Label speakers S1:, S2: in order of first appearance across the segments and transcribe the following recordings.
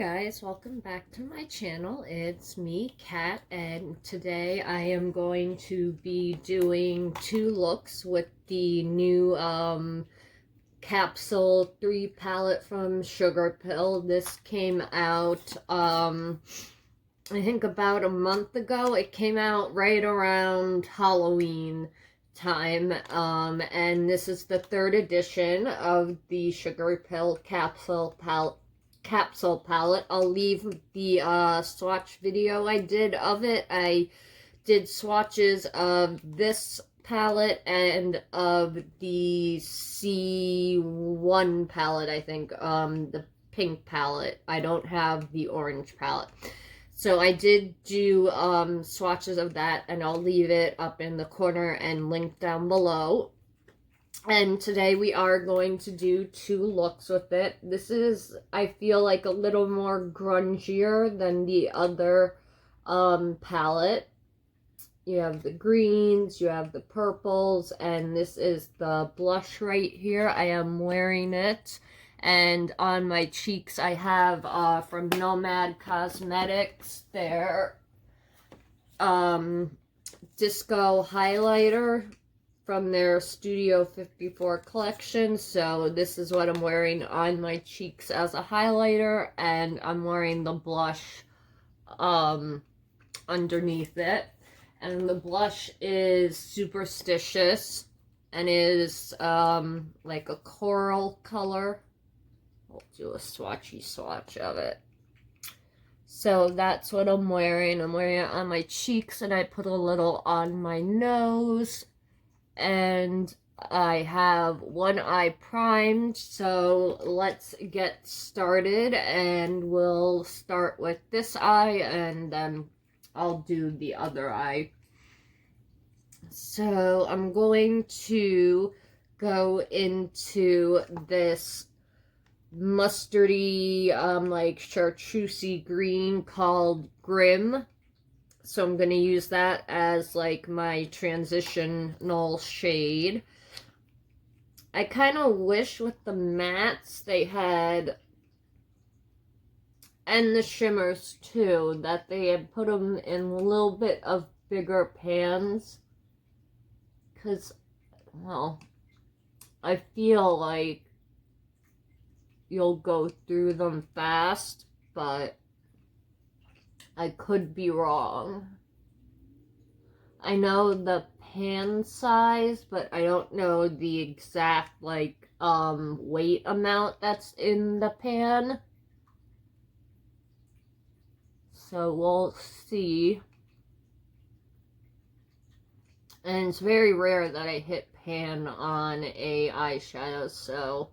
S1: guys, welcome back to my channel. It's me, Kat, and today I am going to be doing two looks with the new Capsule 3 palette from Sugarpill. This came out I think about a month ago. It came out right around Halloween time, and this is the third edition of the Sugarpill Capsule palette. I'll leave the swatch video I did of it. I did swatches of this palette and of the C1 palette, I think, the pink palette. I don't have the orange palette. So I did do swatches of that, and I'll leave it up in the corner and link down below. And today we are going to do two looks with it. This is, I feel like, a little more grungier than the other palette. You have the greens, you have the purples, and this is the blush right here. I am wearing it. And on my cheeks I have from Nomad Cosmetics their disco highlighter from their Studio 54 collection. So this is what I'm wearing on my cheeks as a highlighter, and I'm wearing the blush underneath it. And the blush is Superstitious and is like a coral color. We'll do a swatchy swatch of it. So that's what I'm wearing. I'm wearing it on my cheeks, and I put a little on my nose. And I have one eye primed, so let's get started, and we'll start with this eye and then I'll do the other eye. So I'm going to go into this mustardy like chartreusey green called Grim. So I'm going to use that as like my transitional shade. I kind of wish with the mattes they had, and the shimmers too, that they had put them in a little bit of bigger pans. Because, well, I feel like you'll go through them fast, but I could be wrong. I know the pan size, but I don't know the exact, like, weight amount that's in the pan. So we'll see. And it's very rare that I hit pan on a eyeshadow, so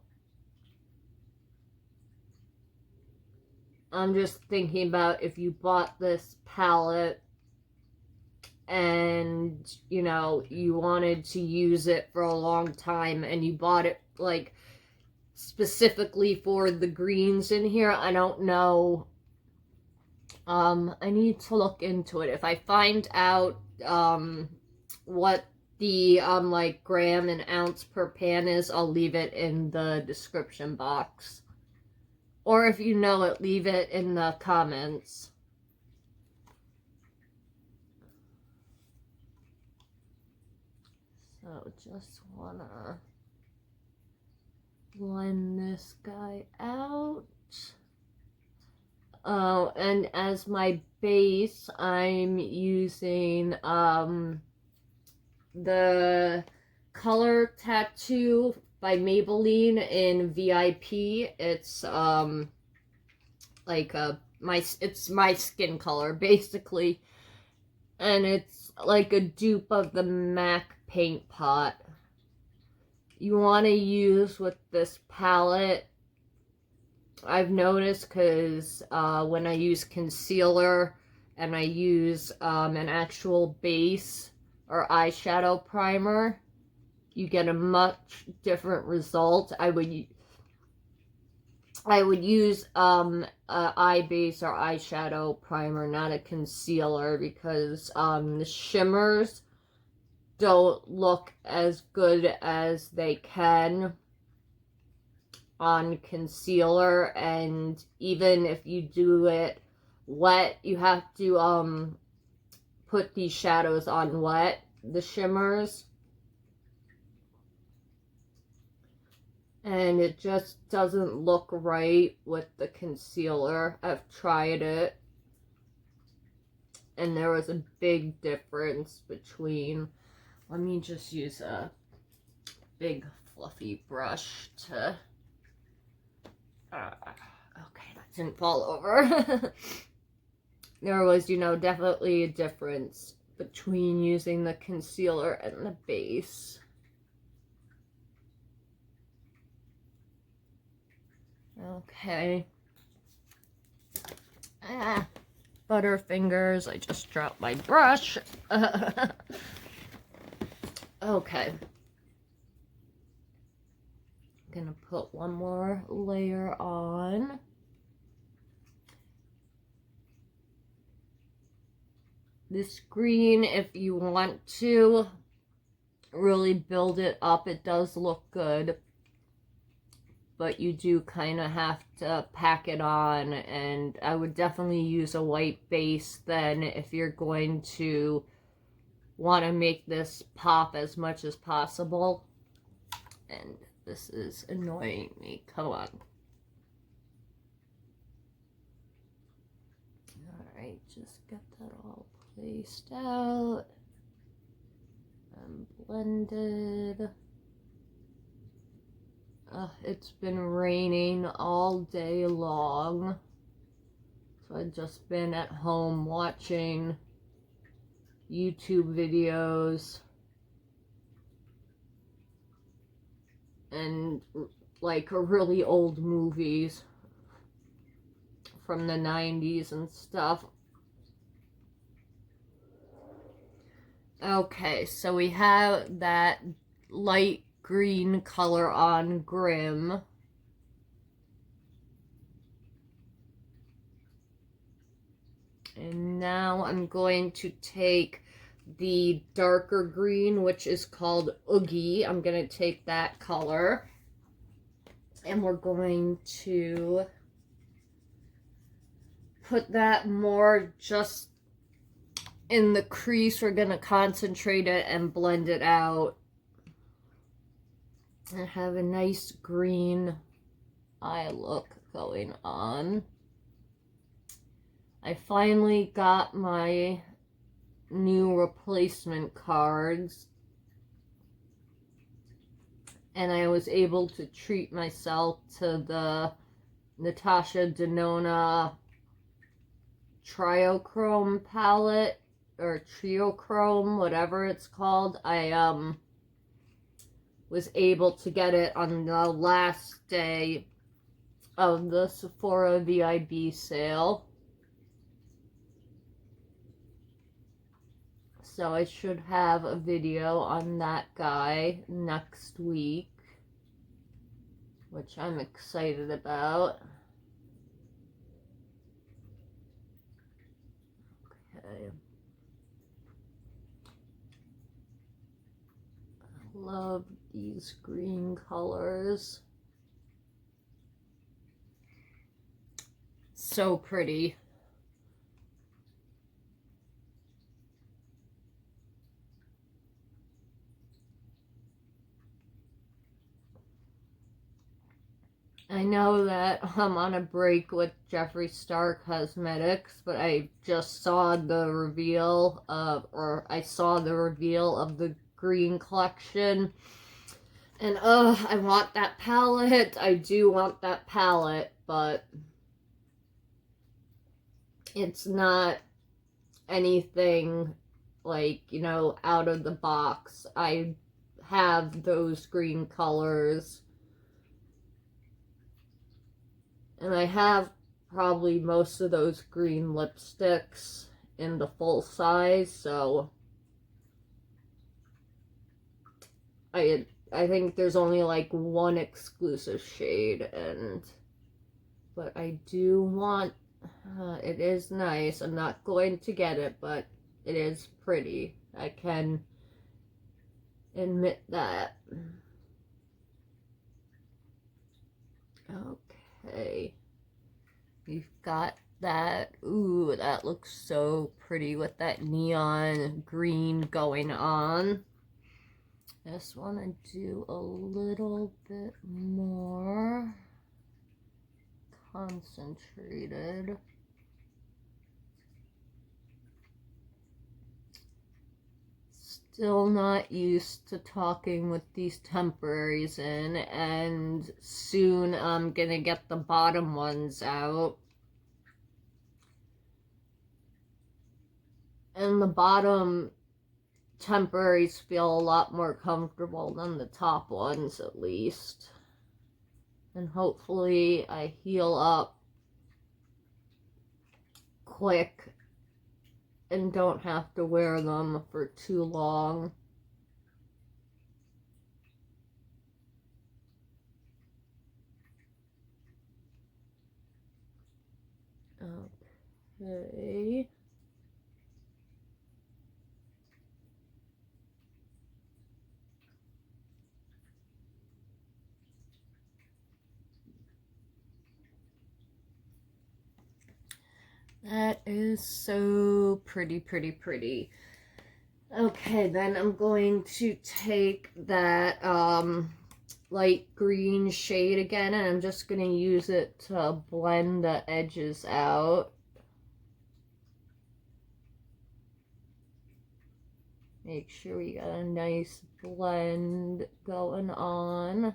S1: I'm just thinking about if you bought this palette and, you know, you wanted to use it for a long time and you bought it, like, specifically for the greens in here. I don't know. I need to look into it. If I find out, what the, like, gram and ounce per pan is, I'll leave it in the description box. Or if you know it, leave it in the comments. So just wanna blend this guy out. Oh, and as my base, I'm using the Color Tattoo by Maybelline in VIP. It's like it's my skin color basically, and it's like a dupe of the MAC paint pot. You want to use with this palette, I've noticed, because when I use concealer and I use an actual base or eyeshadow primer, you get a much different result. I would use a eye base or eyeshadow primer, not a concealer, because the shimmers don't look as good as they can on concealer, and even if you do it wet, you have to put these shadows on wet, the shimmers, and it just doesn't look right with the concealer. I've tried it, and there was a big difference between, let me just use a big fluffy brush to, okay, that didn't fall over. There was, you know, definitely a difference between using the concealer and the base. Okay. Butterfingers, I just dropped my brush. Okay. I'm gonna put one more layer on. This green, if you want to really build it up, it does look good, but you do kind of have to pack it on, and I would definitely use a white base then if you're going to want to make this pop as much as possible. And this is annoying me. Come on. Alright, just get that all placed out and blended. It's been raining all day long, so I've just been at home watching YouTube videos and like really old movies from the 90s and stuff. Okay, so we have that light green color on Grim. And now I'm going to take the darker green, which is called Oogie. I'm going to take that color, and we're going to put that more just in the crease. We're going to concentrate it and blend it out and have a nice green eye look going on. I finally got my new replacement cards, and I was able to treat myself to the Natasha Denona Triochrome palette, or Triochrome, whatever it's called. I was able to get it on the last day of the Sephora VIB sale. So I should have a video on that guy next week, which I'm excited about. Okay. I love these green colors. So pretty. I know that I'm on a break with Jeffree Star Cosmetics, but I just saw the reveal of, I saw the reveal of the green collection, and I want that palette. I do want that palette, but it's not anything like, you know, out of the box. I have those green colors, and I have probably most of those green lipsticks in the full size, so I think there's only like one exclusive shade, but I do want, it is nice. I'm not going to get it, but it is pretty. I can admit that. Okay. We've got that. Ooh, that looks so pretty with that neon green going on. I just want to do a little bit more concentrated. Still not used to talking with these temporaries in, and soon I'm gonna get the bottom ones out. And the bottom temporaries feel a lot more comfortable than the top ones, at least. And hopefully I heal up quick and don't have to wear them for too long. Okay. That is so pretty, pretty, pretty. Okay, then I'm going to take that light green shade again, and I'm just going to use it to blend the edges out. Make sure we got a nice blend going on.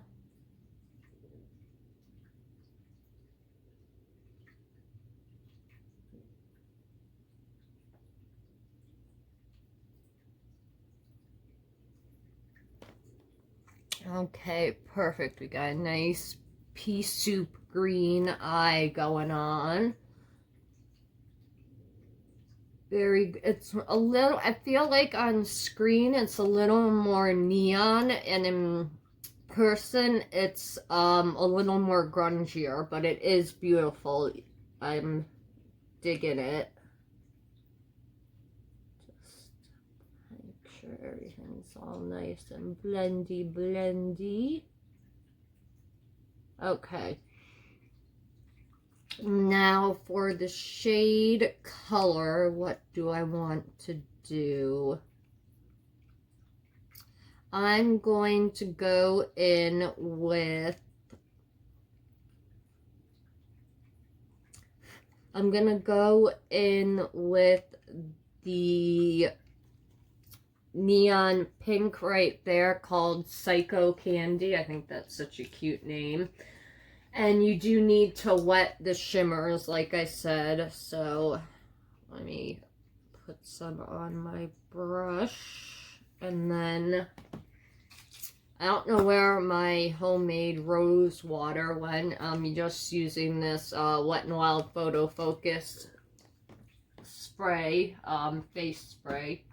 S1: Okay, perfect. We got a nice pea soup green eye going on. It's a little, I feel like on screen it's a little more neon, and in person it's a little more grungier, but it is beautiful. I'm digging it. Just make sure everything's all nice and blendy. Okay. Now for the shade color, what do I want to do? I'm going to go in with, I'm gonna go in with the neon pink right there called Psycho Candy. I think that's such a cute name. And you do need to wet the shimmers, like I said. So let me put some on my brush. And then I don't know where my homemade rose water went. I'm just using this Wet n Wild Photo Focus spray, face spray.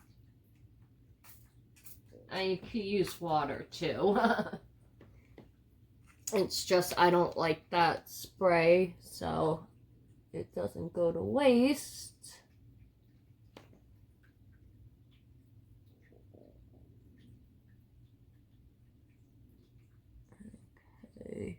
S1: And you could use water too. It's just I don't like that spray, so it doesn't go to waste. Okay.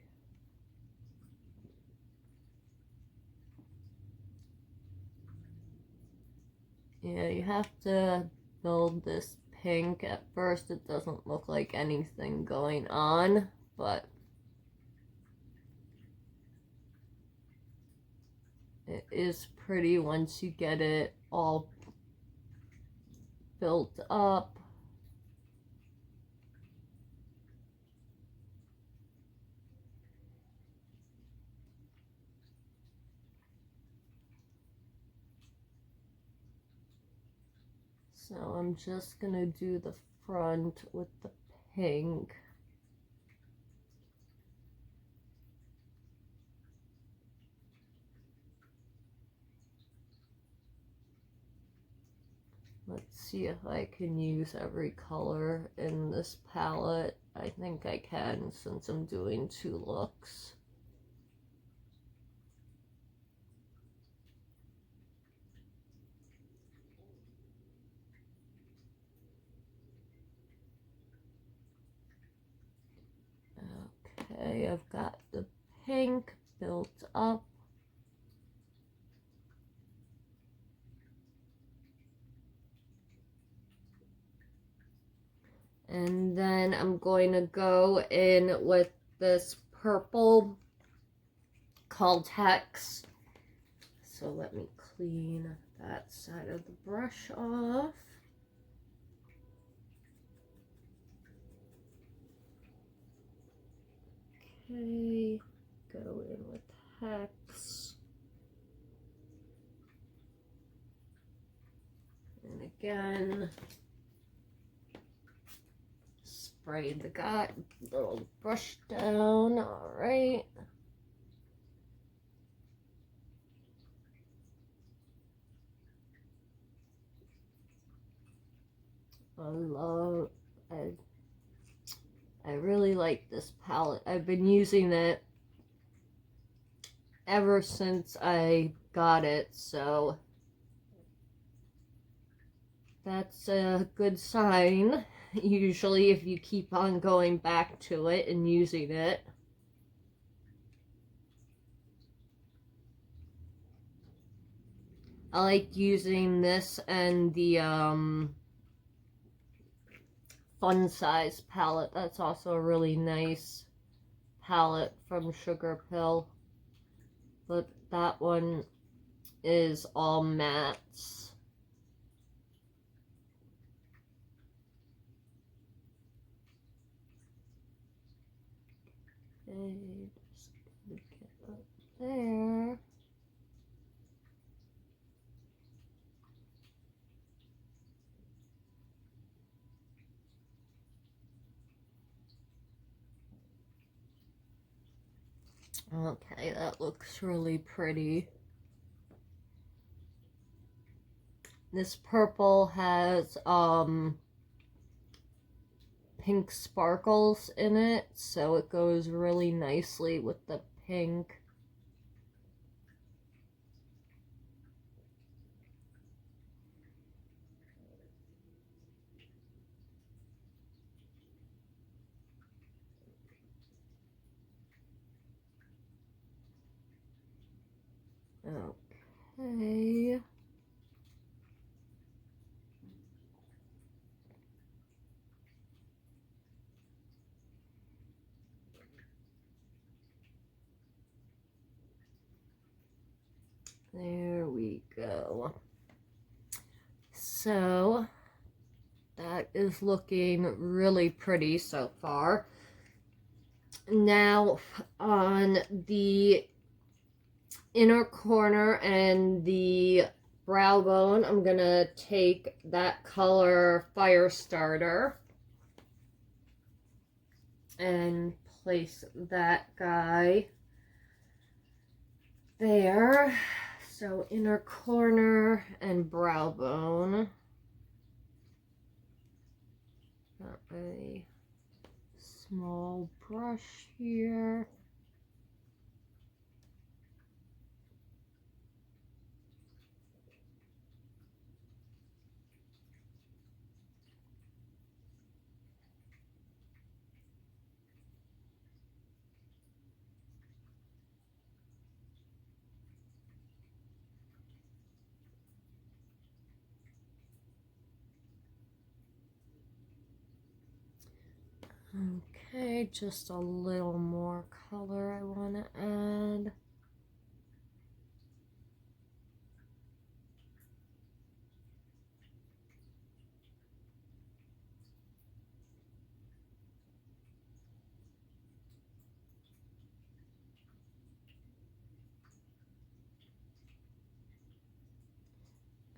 S1: Yeah, you have to build this pink. At first it doesn't look like anything going on, but it is pretty once you get it all built up. So I'm just gonna do the front with the pink. Let's see if I can use every color in this palette. I think I can since I'm doing 2 looks. Okay, I've got the pink built up. And then I'm going to go in with this purple called Hex. So let me clean that side of the brush off. Okay, go in with Hex. And again, spray the little brush down. All right. I really like this palette. I've been using it ever since I got it, so that's a good sign. Usually if you keep on going back to it and using it. I like using this and the Fun Size palette. That's also a really nice palette from Sugarpill. But that one is all mattes. Okay, just gonna get up there. Okay, that looks really pretty. This purple has pink sparkles in it, so it goes really nicely with the pink. Okay. There we go. So that is looking really pretty so far. Now on the inner corner and the brow bone, I'm gonna take that color Firestarter and place that guy there. So inner corner and brow bone. Got a small brush here. Okay, just a little more color I want to add.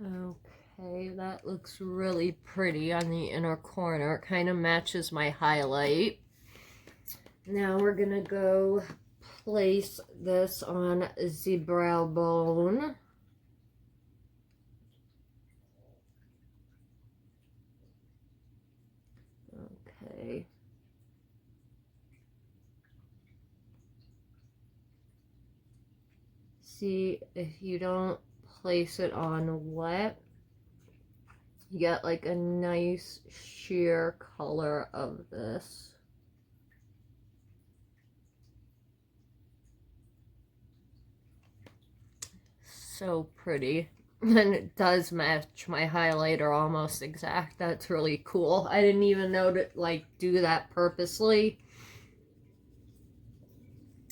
S1: Okay, that looks really pretty on the inner corner. It kind of matches my highlight. Now we're gonna go place this on the brow bone. Okay. See, if you don't place it on wet, you get like a nice sheer color of this. so pretty. And it does match my highlighter almost exact. That's really cool. I didn't even know to like do that purposely.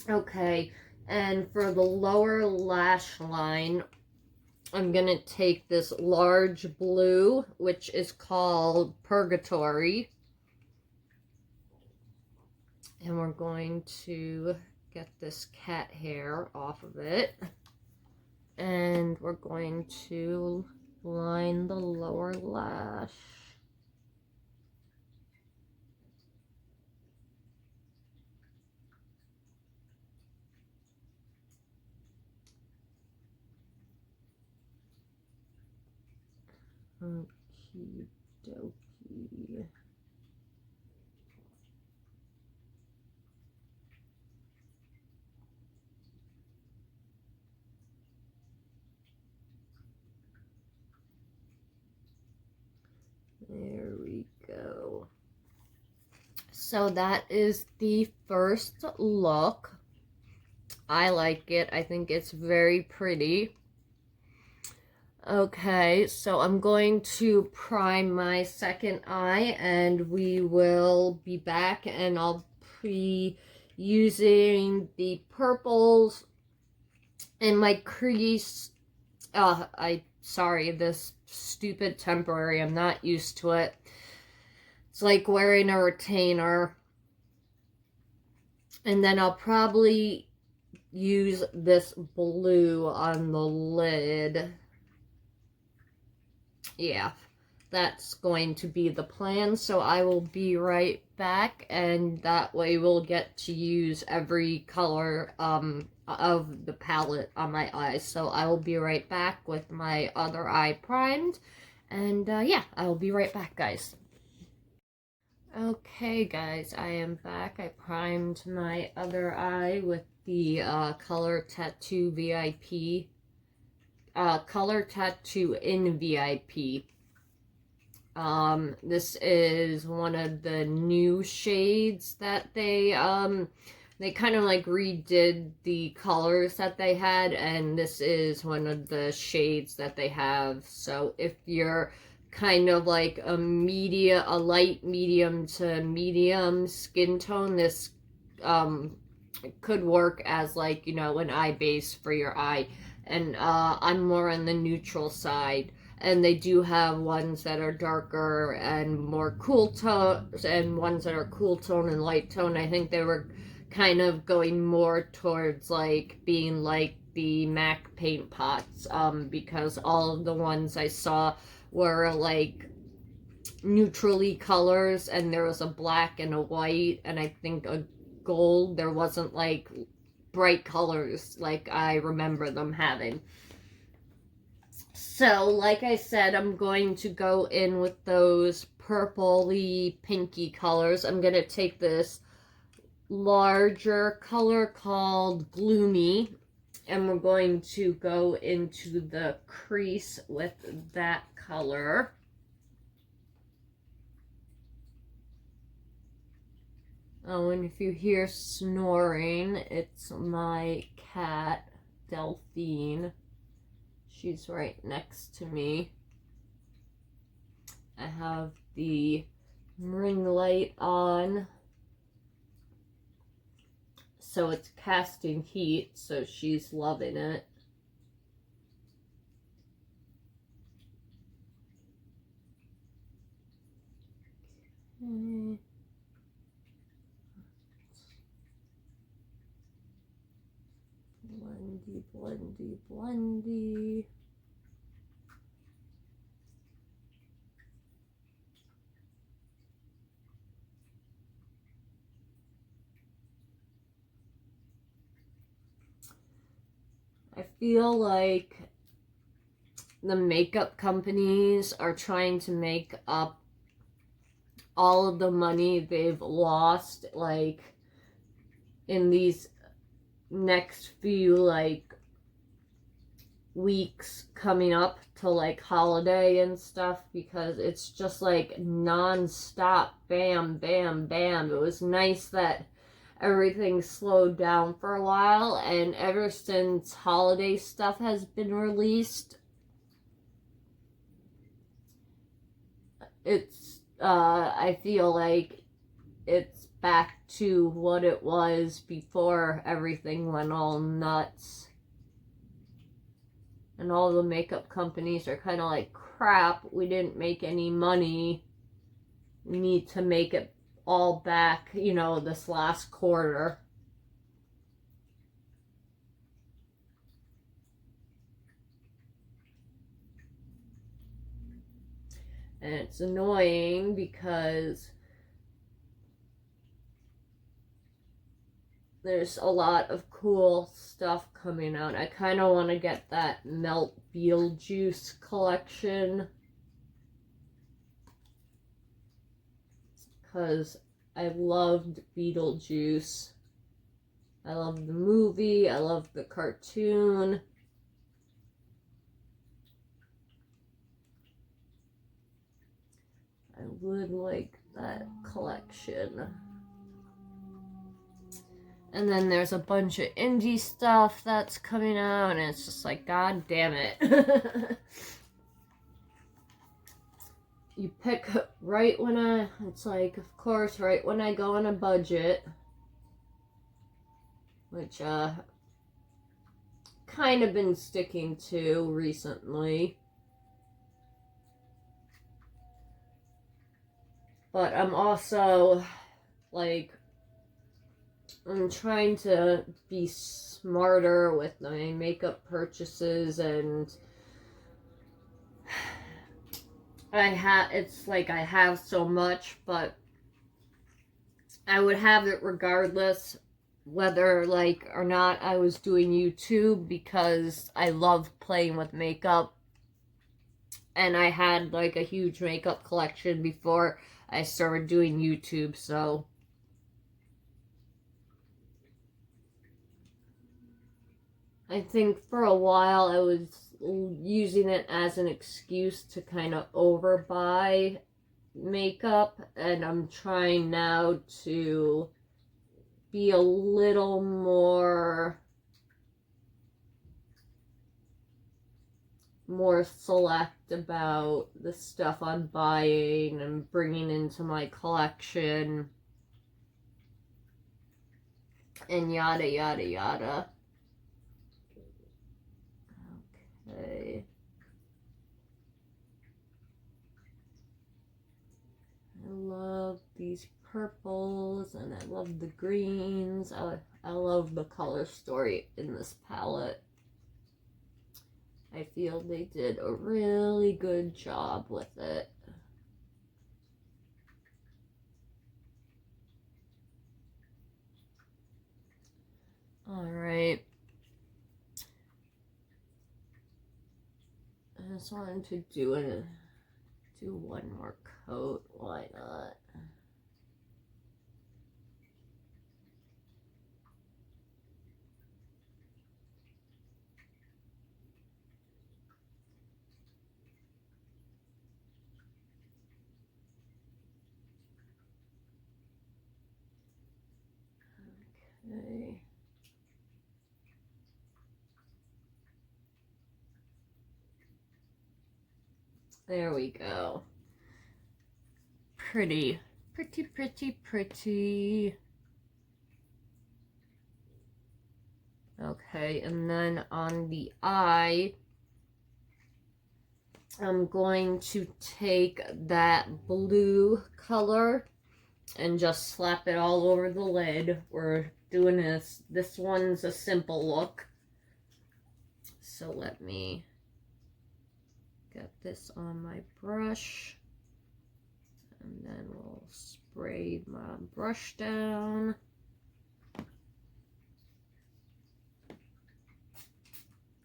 S1: Okay, and for the lower lash line, I'm gonna take this large blue, which is called Purgatory. And we're going to get this cat hair off of it. And we're going to line the lower lash. Okie dokie. There we go. So that is the first look. I like it. I think it's very pretty. Okay, so I'm going to prime my second eye and we will be back, and I'll be using the purples in my crease. Sorry, this stupid temporary, I'm not used to it. It's like wearing a retainer. And then I'll probably use this blue on the lid. Yeah, that's going to be the plan. So I will be right back, and that way we'll get to use every color of the palette on my eyes. So I will be right back with my other eye primed, and yeah, I will be right back, guys. Okay, guys, I am back. I primed my other eye with the Color Tattoo VIP. Color Tattoo in VIP. This is one of the new shades that they kind of like redid the colors that they had, and this is one of the shades that they have. So if you're kind of like a light medium to medium skin tone, this could work as like, you know, an eye base for your eye. And I'm more on the neutral side, and they do have ones that are darker and more cool tone, and ones that are cool tone and light tone. I think they were kind of going more towards like being like the MAC paint pots, because all of the ones I saw were like neutrally colors, and there was a black and a white and I think a gold. There wasn't like bright colors like I remember them having. So like I said, I'm going to go in with those purpley pinky colors. I'm going to take this larger color called Gloomy, and we're going to go into the crease with that color. Oh, and if you hear snoring, it's my cat, Delphine. She's right next to me. I have the ring light on, so it's casting heat, so she's loving it. Okay. Blendy, blendy, blendy. I feel like the makeup companies are trying to make up all of the money they've lost, like, in these next few, like, weeks coming up to, like, holiday and stuff, because it's just, like, non-stop, bam, bam, bam. It was nice that everything slowed down for a while, and ever since holiday stuff has been released, it's I feel like it's back to what it was before everything went all nuts. And all the makeup companies are kind of like, crap, we didn't make any money. We need to make it all back, you know, this last quarter. And it's annoying because there's a lot of cool stuff coming out. I kind of want to get that Melt Beetlejuice collection, because I loved Beetlejuice. I love the movie. I love the cartoon. I would like that collection. And then there's a bunch of indie stuff that's coming out, and it's just like, god damn it. You pick right when it's like, of course, right when I go on a budget, which kind of been sticking to recently. But I'm also, like, I'm trying to be smarter with my makeup purchases, and it's like I have so much, but I would have it regardless whether, like, or not I was doing YouTube, because I love playing with makeup. And I had, like, a huge makeup collection before I started doing YouTube, so I think for a while I was using it as an excuse to kind of overbuy makeup, and I'm trying now to be a little more select about the stuff I'm buying and bringing into my collection, and yada yada yada. Okay. I love these purples, and I love the greens. I love the color story in this palette. I feel they did a really good job with it. Alright. I just wanted to do one more coat. Why not? Okay. There we go. Pretty. Pretty, pretty, pretty. Okay, and then on the eye, I'm going to take that blue color and just slap it all over the lid. We're doing this. This one's a simple look. So let me get this on my brush. And then we'll spray my brush down.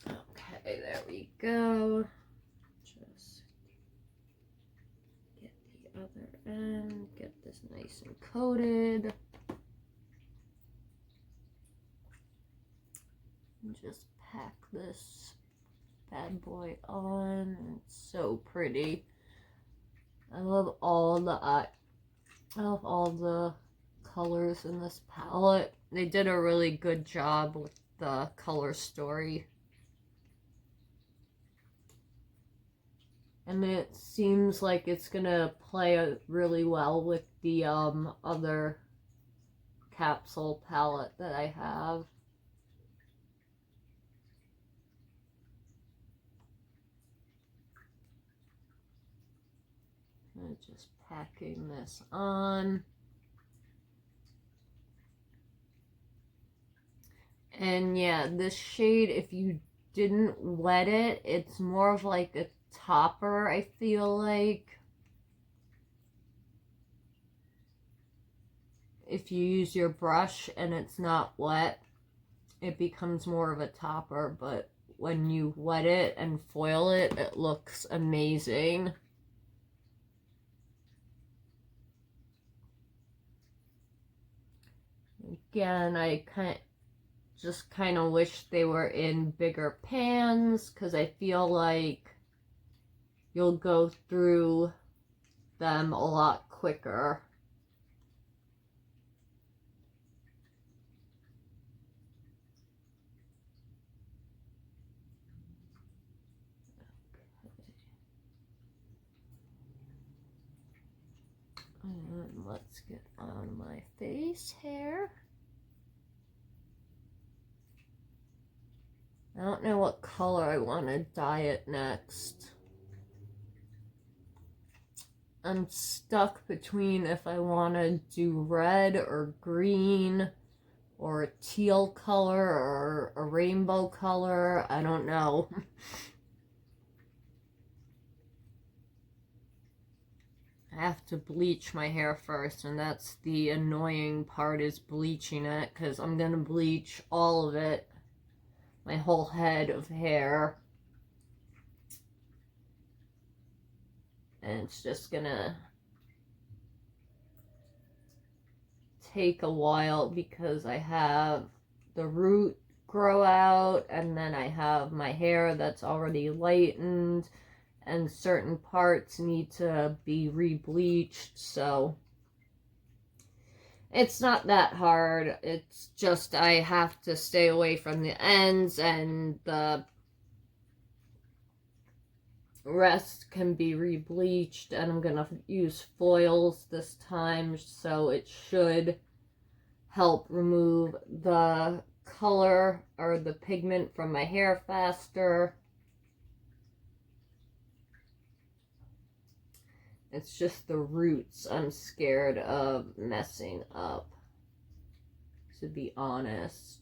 S1: Okay, there we go. Just get the other end, get this nice and coated. And just pack this bad boy on. It's so pretty. I love all the colors in this palette. They did a really good job with the color story. And it seems like it's gonna play really well with the other Capsule palette that I have. I'm just packing this on. And yeah, this shade, if you didn't wet it, it's more of like a topper, I feel like. If you use your brush and it's not wet, it becomes more of a topper, but when you wet it and foil it, it looks amazing. Again, I just kind of wish they were in bigger pans, because I feel like you'll go through them a lot quicker. And let's get on my face hair. I don't know what color I want to dye it next. I'm stuck between if I want to do red or green or a teal color or a rainbow color. I don't know. I have to bleach my hair first, and that's the annoying part, is bleaching it, because I'm going to bleach all of it, my whole head of hair. And it's just going to take a while because I have the root grow out, and then I have my hair that's already lightened, and certain parts need to be re-bleached, so it's not that hard. It's just I have to stay away from the ends, and the rest can be re-bleached, and I'm gonna use foils this time, so it should help remove the color or the pigment from my hair faster. It's just the roots I'm scared of messing up, to be honest.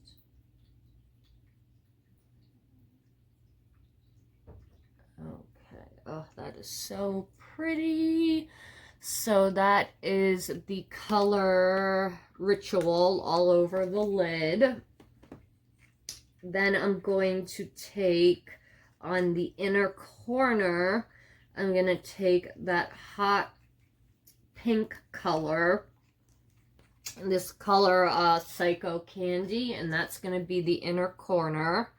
S1: Okay, oh, that is so pretty. So that is the color Ritual all over the lid. Then I'm going to take on the inner corner, I'm going to take that hot pink color, this color Psycho Candy, and that's going to be the inner corner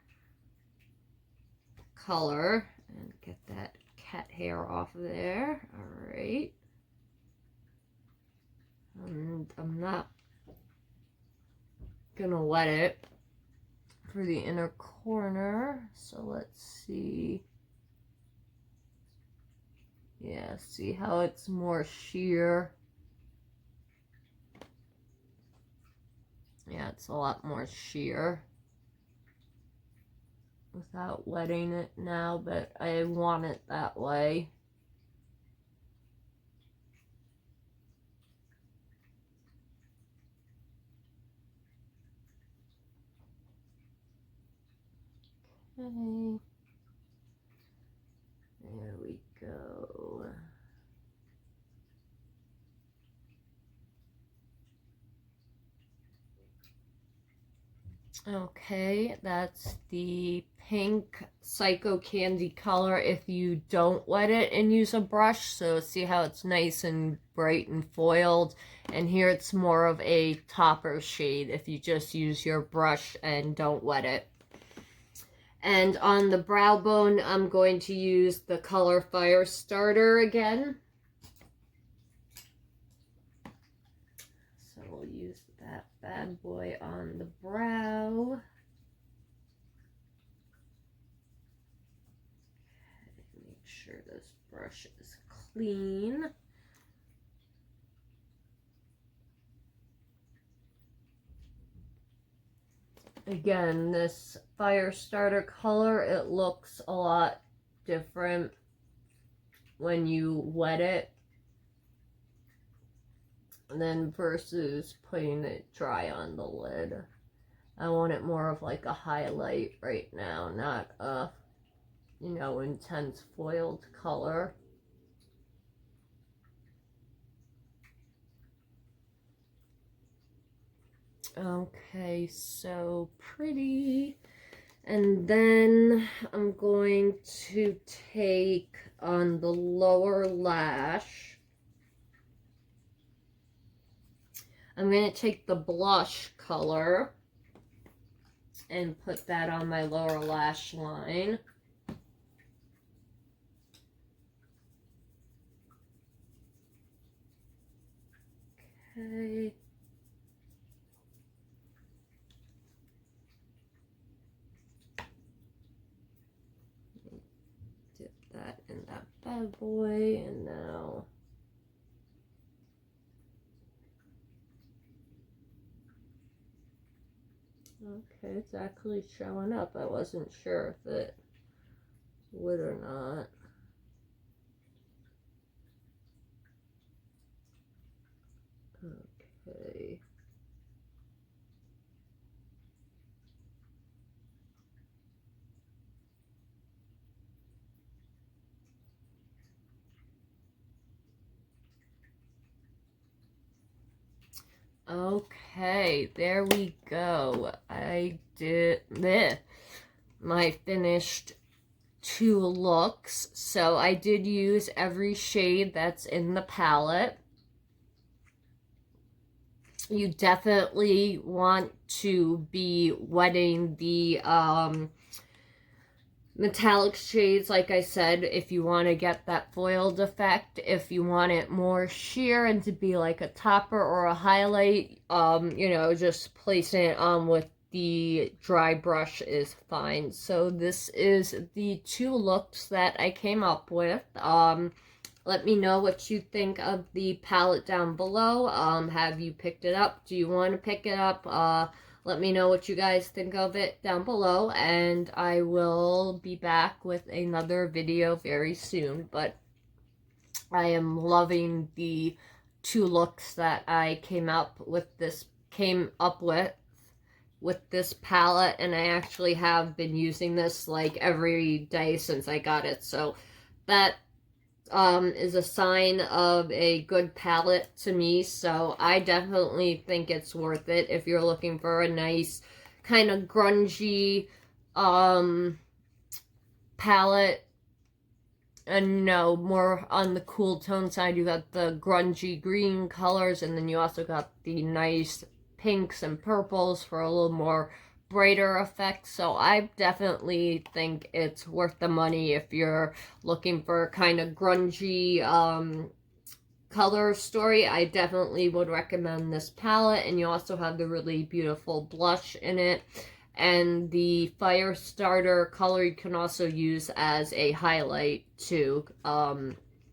S1: color. And get that cat hair off of there. All right. And I'm not going to wet it for the inner corner. So let's see. Yeah, see how it's more sheer? Yeah, it's a lot more sheer without wetting it now, but I want it that way. Okay. There we go. Okay, that's the pink Psycho Candy color if you don't wet it and use a brush. So see how it's nice and bright and foiled. And here it's more of a topper shade if you just use your brush and don't wet it. And on the brow bone, I'm going to use the color Firestarter again. So we'll use bad boy on the brow. Okay, make sure this brush is clean. Again, this fire starter color, it looks a lot different when you wet it than versus putting it dry on the lid. I want it more of like a highlight right now, not a, you know, intense foiled color. Okay, so pretty. And then I'm going to take on the lower lash, I'm going to take the blush color and put that on my lower lash line. Okay. Dip that in that bad boy, and now okay, it's actually showing up. I wasn't sure if it would or not. Okay. Okay, there we go. I did my finished 2 looks. So I did use every shade that's in the palette. You definitely want to be wetting the metallic shades, like I said, if you want to get that foiled effect. If you want it more sheer and to be like a topper or a highlight, you know, just placing it on with the dry brush is fine. So this is the 2 looks that I came up with. Let me know what you think of the palette down below. Have you picked it up? Do you want to pick it up? Let me know what you guys think of it down below, and I will be back with another video very soon. But I am loving the 2 looks that I came up with this palette, and I actually have been using this like every day since I got it. So that is a sign of a good palette to me. So I definitely think it's worth it if you're looking for a nice kind of grungy palette, and no, more on the cool tone side. You got the grungy green colors, and then you also got the nice pinks and purples for a little more brighter effect. So I definitely think it's worth the money if you're looking for kind of grungy color story. I definitely would recommend this palette. And you also have the really beautiful blush in it, and the fire starter color you can also use as a highlight too,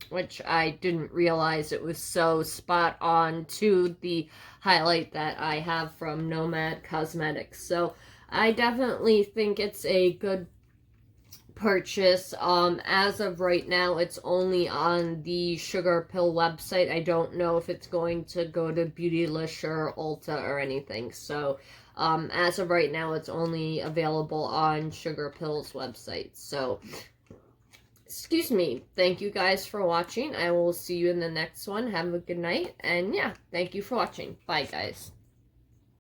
S1: which I didn't realize it was so spot on to the highlight that I have from Nomad Cosmetics. So I definitely think it's a good purchase. As of right now, it's only on the Sugarpill website. I don't know if it's going to go to Beautylish or Ulta or anything. So as of right now, it's only available on Sugarpill's website. So excuse me. Thank you guys for watching. I will see you in the next one. Have a good night. And yeah, thank you for watching. Bye, guys.